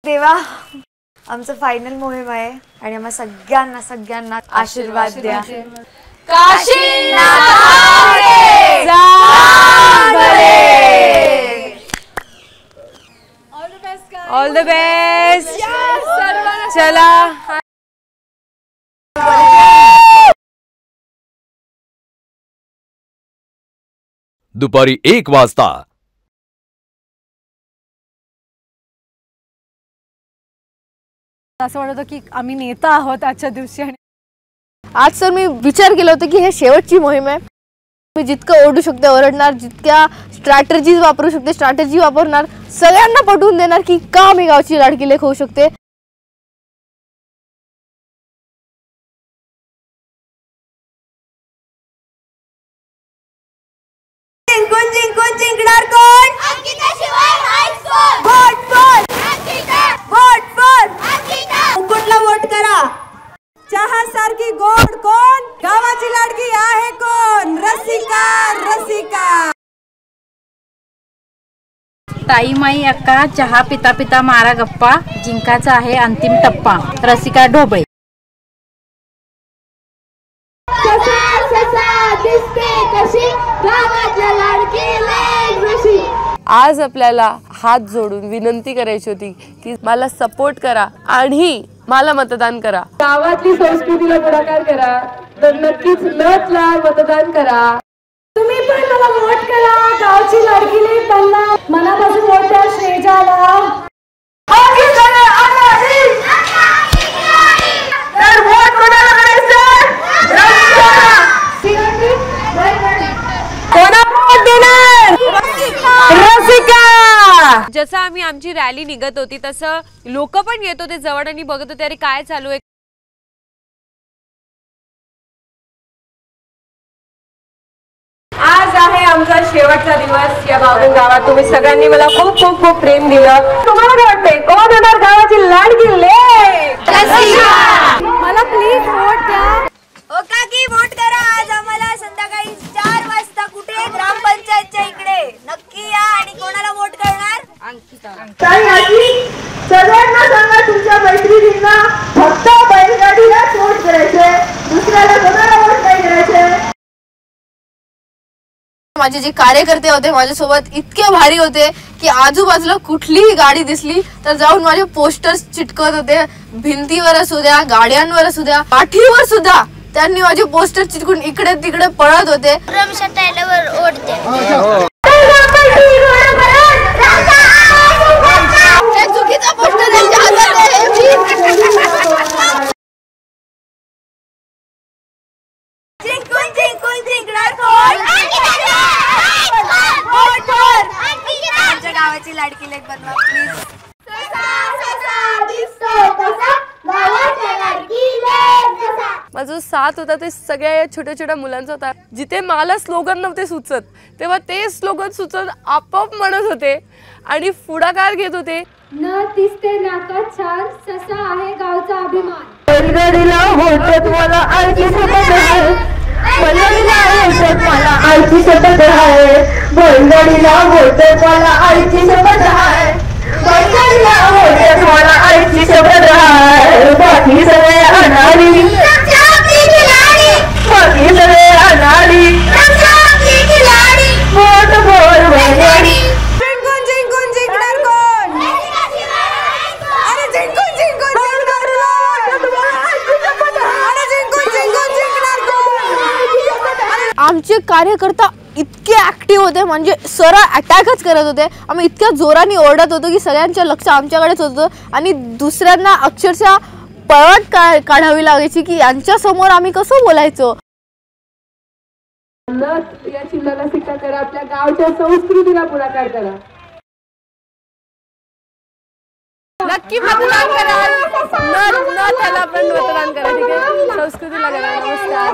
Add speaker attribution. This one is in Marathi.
Speaker 1: देवा आमचं फायनल मोहीम आहे आणि आम्हा सगळ्यांना आशीर्वाद द्या. All the best. चला
Speaker 2: दुपारी 1 वाजता.
Speaker 3: असं वाटतं की आम्ही नेता आहोत आजच्या दिवशी.
Speaker 4: आज सर मी विचार केला होता की हे शेवटची मोहीम आहे. मी जितकं ओरडू शकते ओरडणार, जितक्या स्ट्रॅटेजी वापरू शकते स्ट्रॅटेजी वापरणार, सगळ्यांना पटवून देणार की का मी गावची लाडकी लेक होऊ शकते.
Speaker 1: जिंकून जिंकणार कोण? अंकिताशिवाय हायस्कूल. मुकुटला वोट करा.
Speaker 3: चहा सारखी गोड कोण? गावाची लाडकी आहे कोण? रसिका.
Speaker 5: ताई माई अक्का चहा पिता पिता मारा गप्पा. जिंकाचा आहे अंतिम टप्पा. रसिका ढोबळे.
Speaker 4: आज आपल्याला हात जोडून विनंती करायची होती की मला सपोर्ट करा आणि मला मतदान करा.
Speaker 6: गावातली संस्कृतीला पुढाकार करा तर नक्कीच मतदान करा.
Speaker 3: तुम्ही पण मला वोट करा. गावची लाडकी लेक बनला. मनापासून वोट द्या श्रेजाला.
Speaker 1: जसं आम्ही आमची रॅली निघत होती तसं लोक पण येत होते जवळ आणि बघत होते अरे काय चालू आहे.
Speaker 6: आज आहे आमचा शेवटचा दिवस या बाबू गावात. तुम्ही सगळ्यांनी मला खूप खूप खूप प्रेम दिलं. तुम्हाला काय वाटतंय कोण होणार गावाची लाडकी लेक?
Speaker 3: मला प्लीज वोट द्या.
Speaker 1: ओ काकी वोट करा. आज आम्हाला संध्याकाळी 4 वाजता कुठे? ग्रामपंचायतच्या इकडे नक्की या. आणि कोणाला वोट करणार?
Speaker 6: सगळ्यांना सांगा तुमच्या मैत्रिणींना फक्त बैलगाडीलाच वोट करायचे. दुसऱ्याला कोणाला वोट नाही करायचे.
Speaker 4: माझे जे कार्यकर्ते होते माझ्यासोबत इतके भारी होते की आजूबाजूला कुठलीही गाडी दिसली तर जाऊन माझे पोस्टर्स चिटकवत होते. भिंतीवर असू द्या, गाड्यांवर असू द्या, पाठीवर सुद्धा त्यांनी माझे पोस्टर चिटकून इकडे तिकडे पळत होते. चुकीचा पोस्टर त्यांच्या हातात आहे.
Speaker 1: जिंकून जिंकणार कोण? आमच्या गावाची लाडकी लेक बनवा प्लीज.
Speaker 4: माझा साथ होता ते सगळ्या छोट्या छोट्या मुलांचा होता. जिथे मला स्लोगन नव्हते सुचत तेव्हा ते स्लोगन सुचत आपोआप म्हणत होते आणि पुढाकार घेत होते.
Speaker 3: न दिसते नाकात छान ससा आहे गावचा अभिमान.
Speaker 6: बैलगाडीला वोट मला आईची शपथ आहे. बैलगाडीला वोट मला आईची शपथ आहे. बैलगाडीला वोट मला आईची शपथ आहे. बैलगाडीला वोट मला आईची शपथ आहे. बाकी सगळे अनाडी. बाकी सगळे अनाडी. वोट बोल बैलगाडी.
Speaker 3: जिंकून जिंकणार कोण? अरे जिंकून जिंकणार कोण?
Speaker 4: आमचे कार्यकर्ता इतके ऍक्टिव्ह होते म्हणजे सरळ अटॅकच करत होते. आम्ही इतक्या जोराने ओरडत होतो की सगळ्यांचं लक्ष आमच्याकडेच होतं आणि दुसऱ्यांना अक्षरशः पळत काढावी लागायची की यांच्या समोर आम्ही कसं बोलायचो.
Speaker 6: या चिन्हाला सिक्का करा. आपल्या गावच्या संस्कृतीला पुढाकार करा.
Speaker 4: नक्की मतदान करा. न त्याला पण मतदान करा. ठीक आहे. संस्कृतीला करा. नमस्कार.